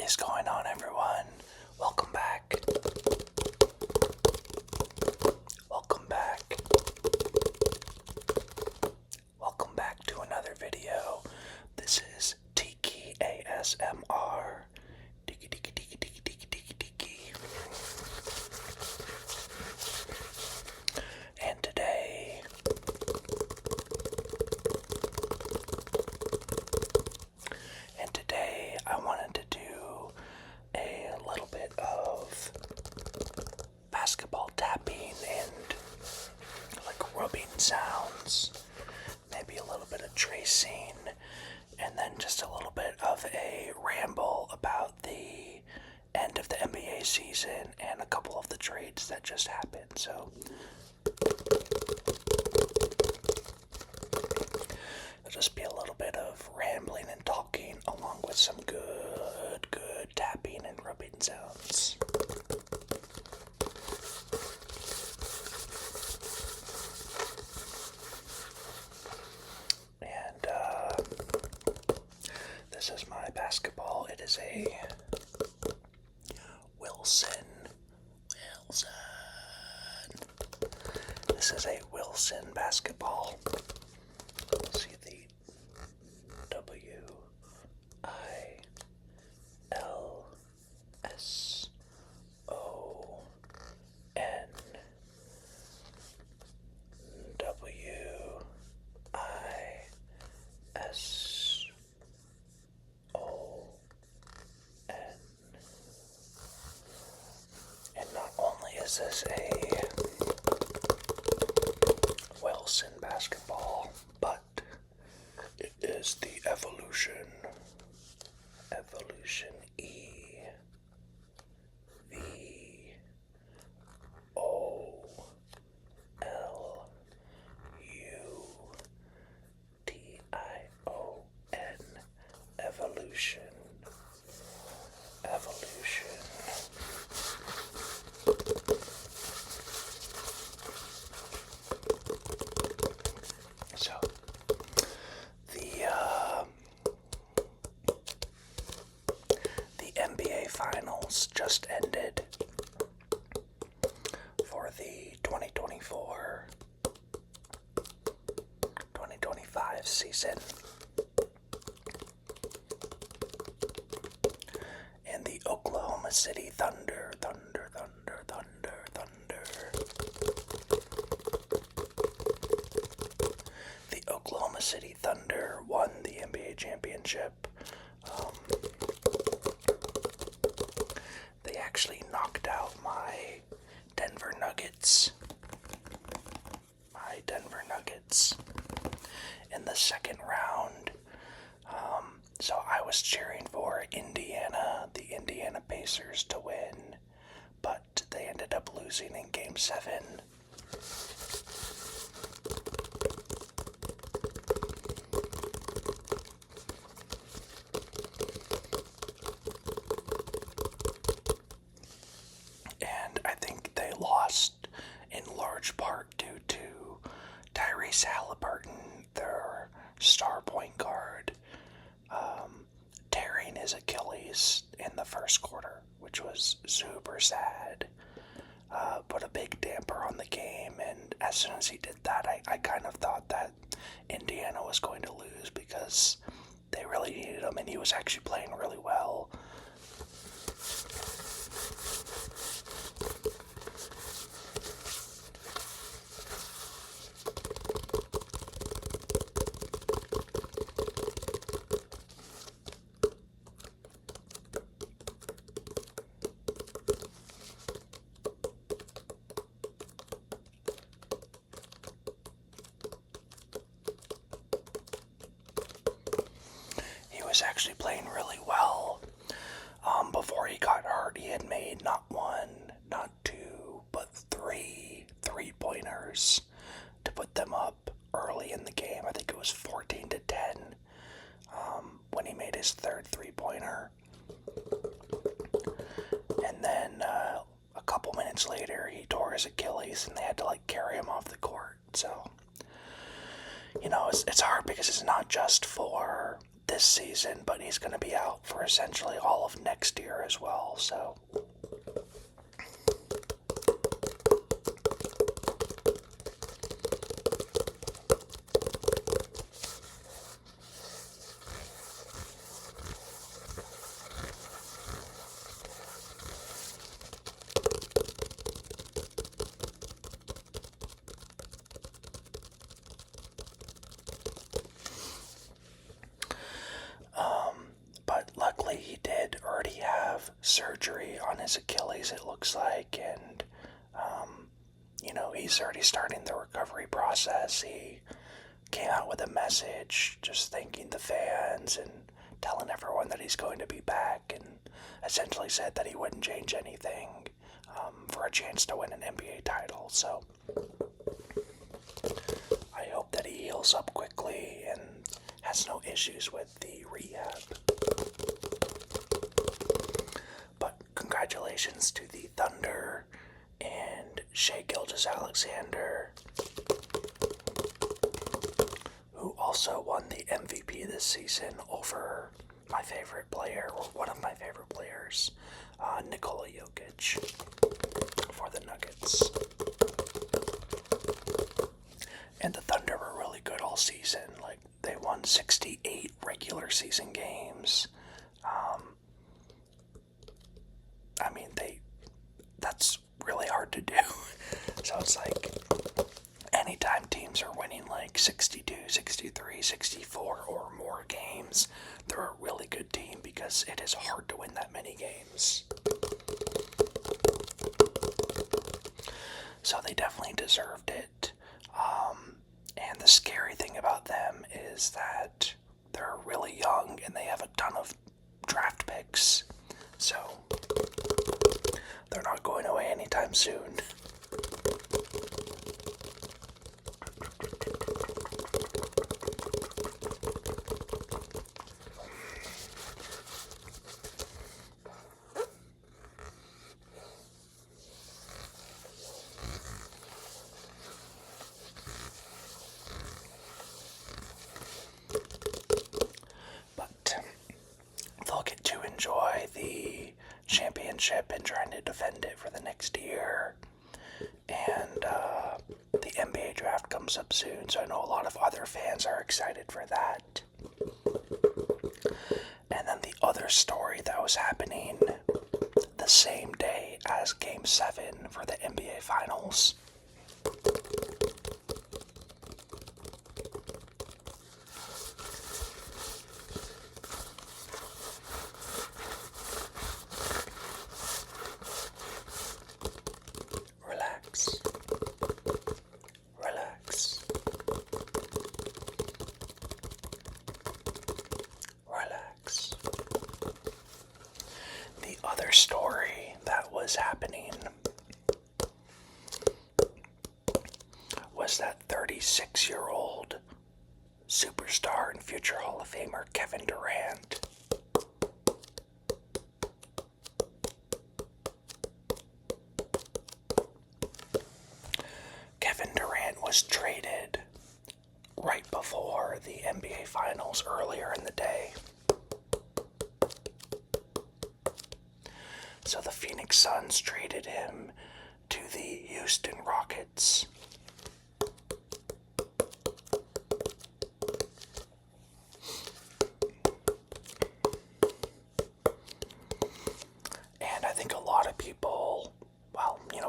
is going on, everyone? Welcome back. Welcome back. Welcome back to another video. This is Tiki ASMR. Tiki tiki tiki tiki tiki tiki tiki. And today I wanted to do a little bit of basketball tapping and like rubbing sounds, maybe a little bit of tracing, and then just a little bit of a ramble about the end of the NBA season and a couple of the trades that just happened. So it'll just be a little bit of rambling and talking along with some good tapping and rubbing sounds. And this is my basketball. It is a Wilson. This is a Wilson basketball. See the WILSON. And not only is this a Wilson basketball, but it is the Evolution Evolution. So the NBA Finals just ended for the 2024-2025 season. And the Oklahoma City Thunder. The Oklahoma City Thunder won the NBA championship. They actually knocked out my Denver Nuggets in the second round. So I was cheering for the Indiana Pacers to win, but they ended up losing in Game 7. And I think they lost in large part due to Tyrese Halliburton, their star point guard, tearing his Achilles in the first quarter, which was super sad. Put a big damper on the game, and as soon as he did that, I kind of thought that Indiana was going to lose because they really needed him, and he was actually playing really well. Was actually playing really well. Before he got hurt, he had made not one, not two, but three three-pointers to put them up early in the game. I think it was 14-10 when he made his third three-pointer. And then a couple minutes later, he tore his Achilles, and they had to carry him off the court. So, it's hard because it's not just for this season, but he's going to be out for essentially all of next year as well, so. But luckily he did already have surgery on his Achilles, it looks like, and, he's already starting the recovery process. He came out with a message just thanking the fans and telling everyone that he's going to be back, and essentially said that he wouldn't change anything for a chance to win an NBA title. So I hope that he heals up quickly and has no issues with the rehab. But congratulations to the Thunder and Shai Gilgeous-Alexander, who also won the MVP this season over my favorite player, or one of my favorite players, Nikola Jokic, for the Nuggets. And the Thunder were really good all season. Like, they won 68 regular season games. That's really hard to do. So it's like, anytime teams are winning like 62, 63, 64 or more games, they're a really good team because it is hard to win that many games. So they definitely deserved it. And the scary thing about them is that they're really young and they have a ton of draft picks. So they're not going away anytime soon. They'll get to enjoy the championship and trying to defend it for the next year. And the NBA draft comes up soon, so I know a lot of other fans are excited for that. And then the other story that was happening the same day as Game 7 for the NBA Finals. Story that was happening was that 36-year-old superstar and future Hall of Famer Kevin Durant was traded right before the NBA Finals earlier in the day. So the Phoenix Suns traded him to the Houston Rockets. And I think a lot of people,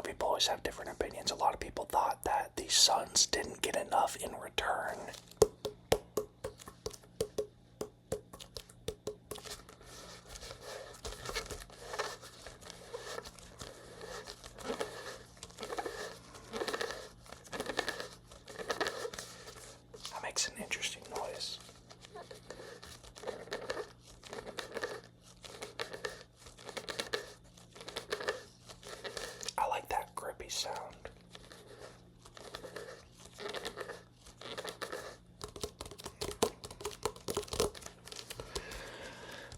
people always have different opinions. A lot of people thought that the Suns didn't get enough in return. That makes an interesting noise. I like that grippy sound.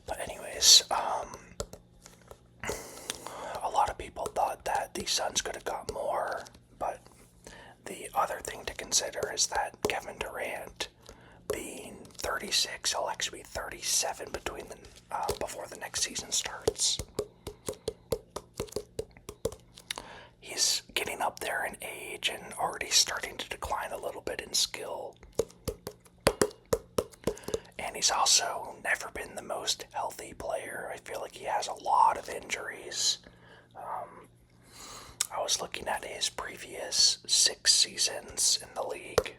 But anyways, a lot of people thought that the Suns could have got more, but the other thing to consider is that Kevin Durant, being 36. He'll actually be 37 before the next season starts. He's getting up there in age and already starting to decline a little bit in skill. And he's also never been the most healthy player. I feel like he has a lot of injuries. I was looking at his previous 6 seasons in the league.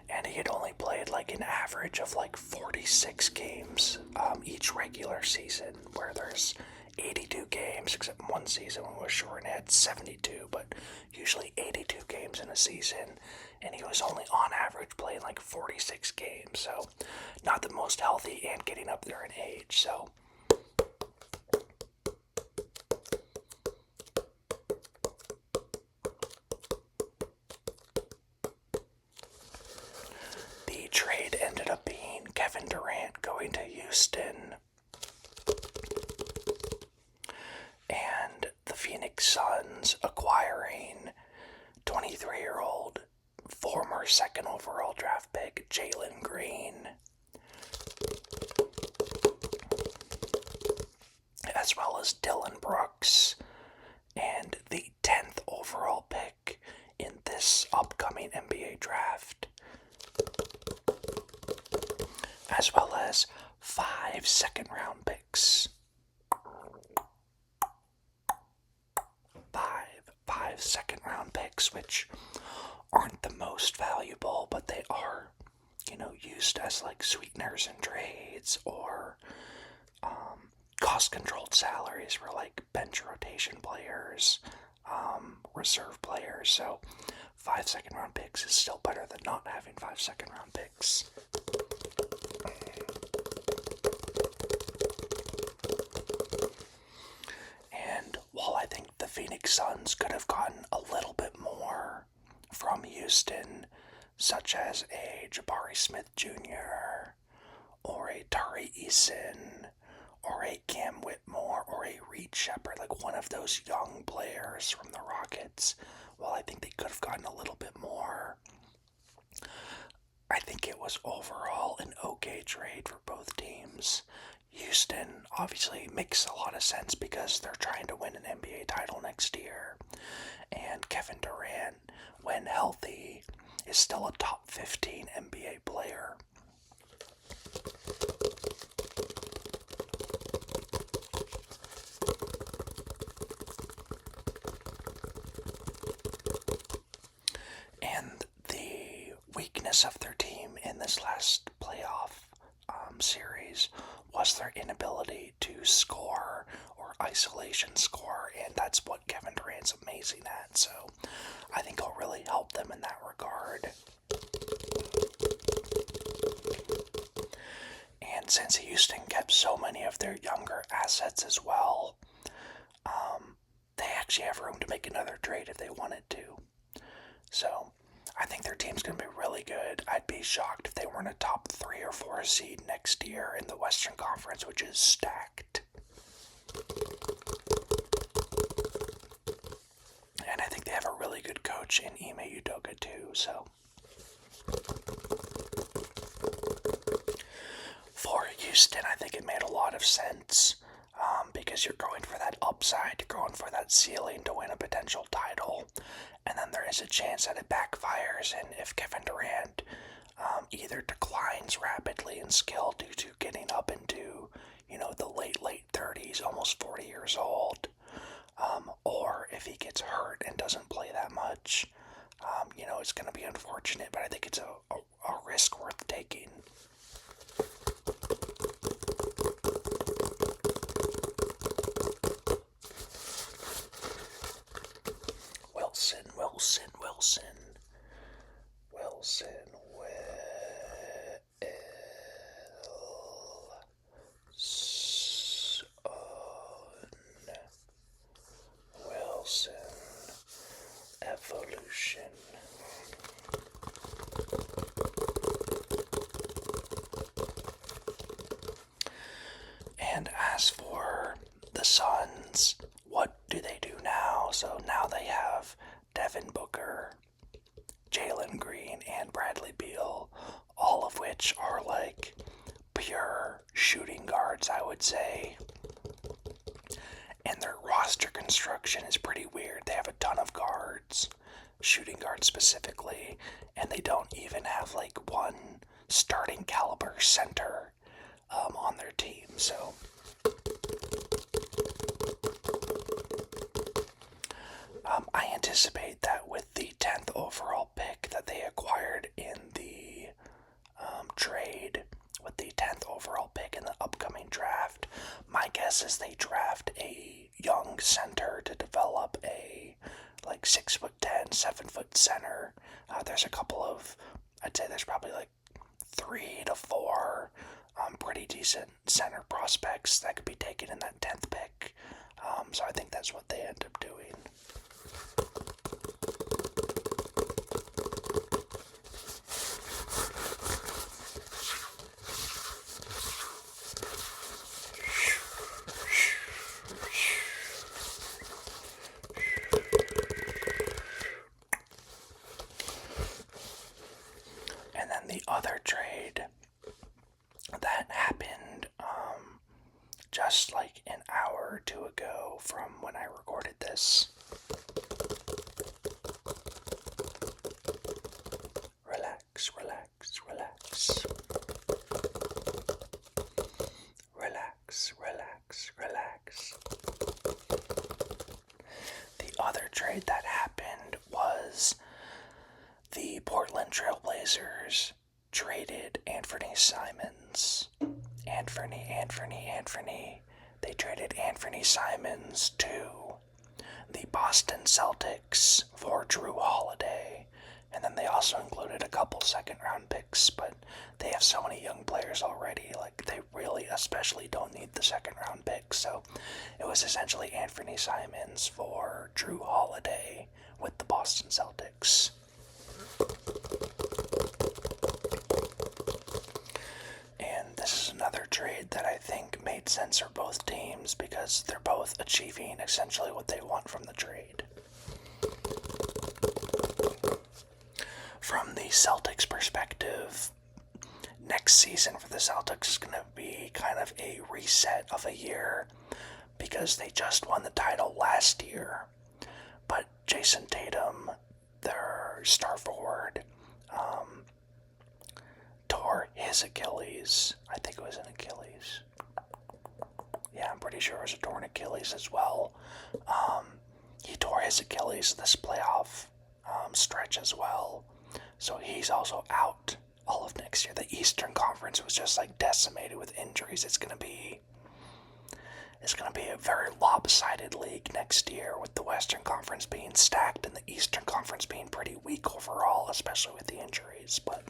And he had only played like an average of like 46 games each regular season, where there's 82 games, except one season when it was short and had 72, but usually 82 games in a season, and he was only on average playing like 46 games, so not the most healthy and getting up there in age, so the trade ended up being Kevin Durant going to Houston and the Phoenix Suns acquiring 23-year-old former second overall draft pick Jalen Green, as well as Dylan Brooks, and the 10th overall pick in this upcoming NBA draft, as well as 5 second-round picks. Five second-round picks, which aren't the most valuable, but they are, used as like sweeteners in trades or cost-controlled salaries for like bench rotation players, reserve players. So 5 second-round picks is still better than not having 5 second-round picks. And while I think the Phoenix Suns could have gotten a little bit more from Houston, such as a Jabari Smith Jr., or a Tari Eason, or a Cam Whitmore, or a Reed Shepherd, like one of those young players from the Rockets, while I think they could have gotten a little bit more, I think it was overall an okay trade for both teams. Houston obviously makes a lot of sense because they're trying to win an NBA title next year. And Kevin Durant, when healthy, is still a top 15 NBA player. And the weakness of their team in this last playoff series was their inability to score or isolation score, and that's what Kevin Durant's amazing at, so I think he'll really help them in that regard. And since Houston kept so many of their younger assets as well, they actually have room to make another trade if they wanted to. So I think their team's going to be really good. I'd be shocked if they weren't a top 3 or 4 seed next year in the Western Conference, which is stacked. And I think they have a really good coach in Ime Udoka too, so. For Houston, I think it made a lot of sense, because you're going for that upside, you're going for that ceiling to win a potential title, and then there is a chance that it backfires, and if Kevin Durant either declines rapidly in skill due to getting up into, the late 30s, almost 40 years old, or if he gets hurt and doesn't play that much, it's going to be unfortunate, but I think it's a risk worth taking. Wilson Evolution. And as for the have Devin Booker, Jalen Green, and Bradley Beal, all of which are like pure shooting guards, I would say. And their roster construction is pretty weird. They have a ton of guards, shooting guards specifically, and they don't even have like one starting caliber center on their team. So I anticipate that with the 10th overall pick that they acquired in the trade, with the 10th overall pick in the upcoming draft, my guess is they draft a young center to develop a like 6'10", 7-foot center. There's a couple of, I'd say there's probably like 3 to 4 pretty decent center prospects that could be taken in that 10th pick. So I think that's what they end up doing. And then the other trade that happened just like an hour or two ago from when I recorded this. Relax, relax, relax. Relax, relax, relax. The other trade that happened was the Portland Trailblazers traded Anthony Simons. Anthony. They traded Anthony Simons to the Boston Celtics for Jrue Holiday. And then they also included a couple second-round picks, but they have so many young players already, like they really especially don't need the second-round picks. So it was essentially Anthony Simons for Jrue Holiday with the Boston Celtics. And this is another trade that I think made sense for both teams because they're both achieving essentially what they want from the trade. From the Celtics perspective, next season for the Celtics is going to be kind of a reset of a year because they just won the title last year. But Jason Tatum, their star forward, tore his Achilles. I think it was an Achilles. Yeah, I'm pretty sure it was a torn Achilles as well. He tore his Achilles this playoff stretch as well. So he's also out all of next year. The Eastern Conference was just like decimated with injuries. It's gonna be a very lopsided league next year, with the Western Conference being stacked and the Eastern Conference being pretty weak overall, especially with the injuries. But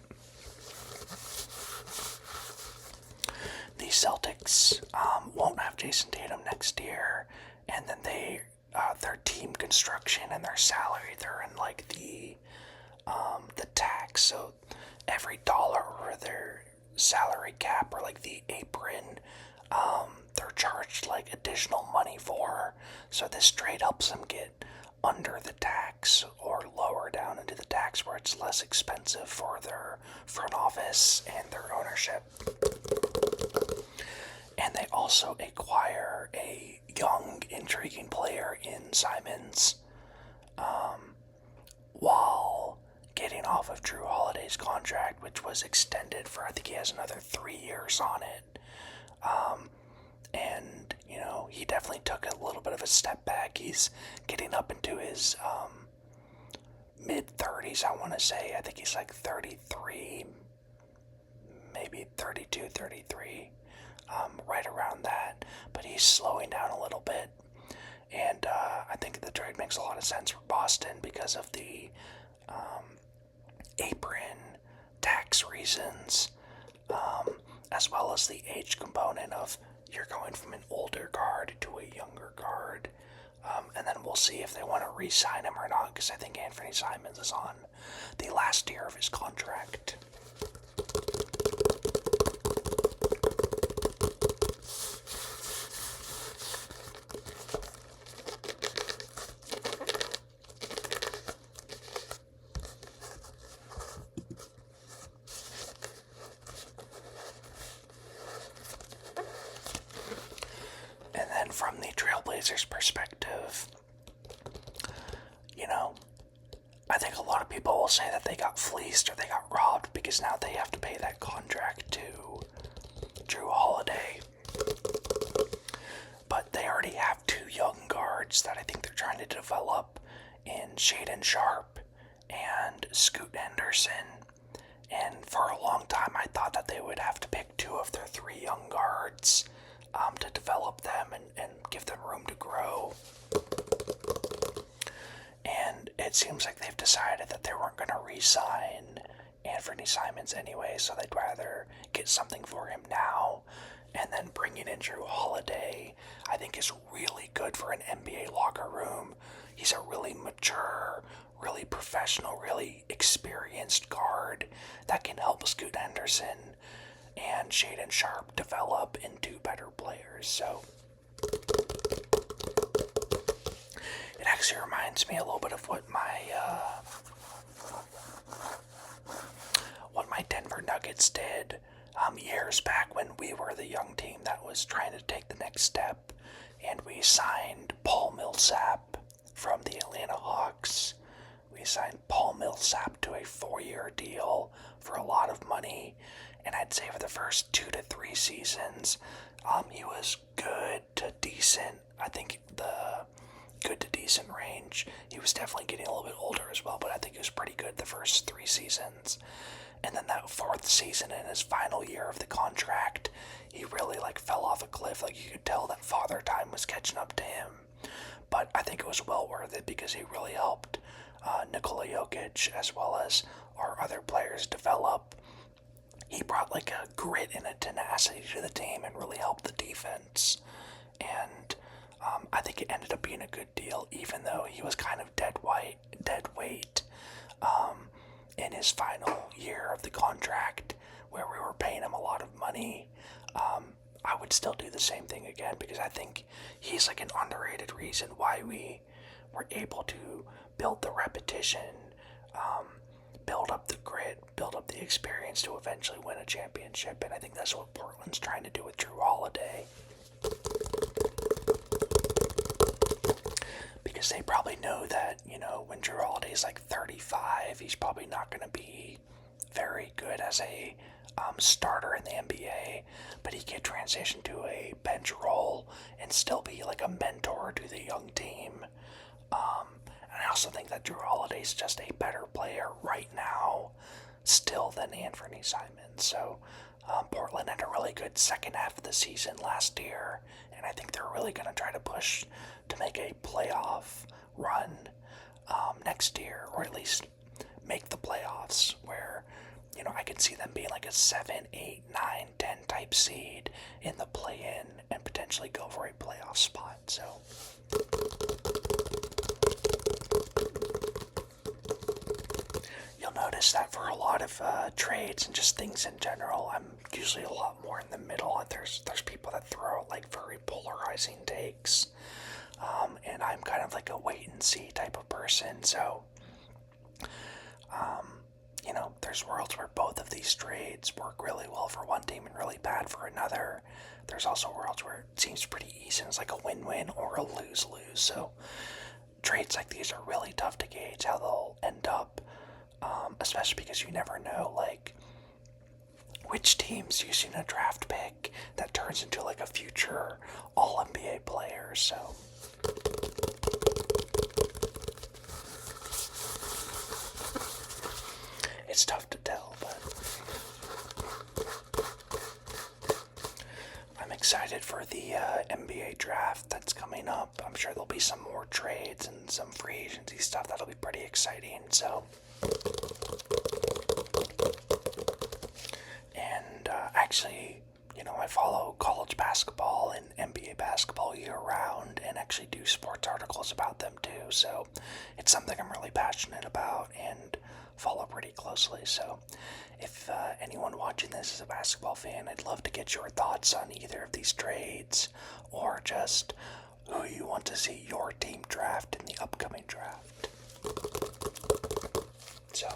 the Celtics won't have Jason Tatum next year, and then their team construction and their salary, they're in like the tax. So every dollar over their salary cap or like the apron, they're charged like additional money for. So this trade helps them get under the tax or lower down into the tax where it's less expensive for their front office and their ownership. And they also acquire a young, intriguing player in Simons, while getting off of Jrue Holiday's contract, which was extended for, I think he has another 3 years on it. And, you know, he definitely took a little bit of a step back. He's getting up into his mid-30s, I want to say. I think he's like 33, maybe 32, 33, right around that. But he's slowing down a little bit. And I think the trade makes a lot of sense for Boston because of the apron tax reasons, as well as the age component of you're going from an older guard to a younger guard. And then we'll see if they want to re-sign him or not, because I think Anthony Simons is on the last year of his contract. Blazers' perspective, you know, I think a lot of people will say that they got fleeced or they got robbed because now they have to pay that contract to Drew Holiday. But they already have two young guards that I think they're trying to develop in Shaedon Sharpe and Scoot Henderson. And for a long time, I thought that they would have to pick two of their three young guards to develop them and give them room to grow. And it seems like they've decided that they weren't going to re-sign Anthony Simons anyway, so they'd rather get something for him now. And then bringing in Drew Holiday, I think, is really good for an NBA locker room. He's a really mature, really professional, really experienced guard that can help Scoot Henderson and Shaedon Sharpe develop into better players. So it actually reminds me a little bit of what my Denver Nuggets did years back when we were the young team that was trying to take the next step, and we signed Paul Millsap from the Atlanta Hawks. We signed Paul Millsap to a 4-year deal for a lot of money, and I'd say for the first 2 to 3 seasons, he was good to decent. I think the good to decent range. He was definitely getting a little bit older as well, but I think he was pretty good the first 3 seasons. And then that 4th season, in his final year of the contract, he really fell off a cliff. You could tell that father time was catching up to him. But I think it was well worth it because he really helped Nikola Jokic as well as our other players develop. He brought a grit and a tenacity to the team and really helped the defense. And I think it ended up being a good deal, even though he was kind of dead weight in his final year of the contract, where we were paying him a lot of money. I would still do the same thing again because I think he's an underrated reason why we were able to build the repetition, build up the grit, build up the experience to eventually win a championship. And I think that's what Portland's trying to do with Drew Holiday. Because they probably know that, when Drew Holiday is 35, he's probably not going to be very good as a starter in the NBA, but he can transition to a bench role and still be a mentor to the young team. And I also think that Drew Holiday is just a better player right now still than Anthony Simons. So Portland had a really good second half of the season last year, and I think they're really going to try to push to make a playoff run next year, or at least make the playoffs, where I could see them being a 7, 8, 9, 10 type seed in the play-in and potentially go for a playoff spot. So you'll notice that for a lot of trades and just things in general, I'm usually a lot more in the middle. There's people that throw out very polarizing takes, and I'm kind of a wait and see type of person. So there's worlds where both of these trades work really well for one team and really bad for another. There's also worlds where it seems pretty easy and it's a win-win or a lose-lose. So trades like these are really tough to gauge how they'll end up, especially because you never know which team's using a draft pick that turns into a future All-NBA player. So it's tough to tell, but I'm excited for the NBA draft that's coming up. I'm sure there'll be some more trades and some free agency stuff that'll be pretty exciting. So, and actually, I follow college basketball and NBA basketball year-round and actually do sports articles about them too. So it's something I'm really passionate about and follow pretty closely. So if anyone watching this is a basketball fan, I'd love to get your thoughts on either of these trades or just who you want to see your team draft in the upcoming draft. So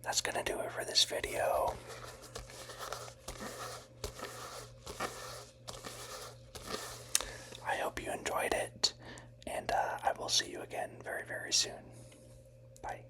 that's gonna do it for this video. will see you again very, very soon. Bye.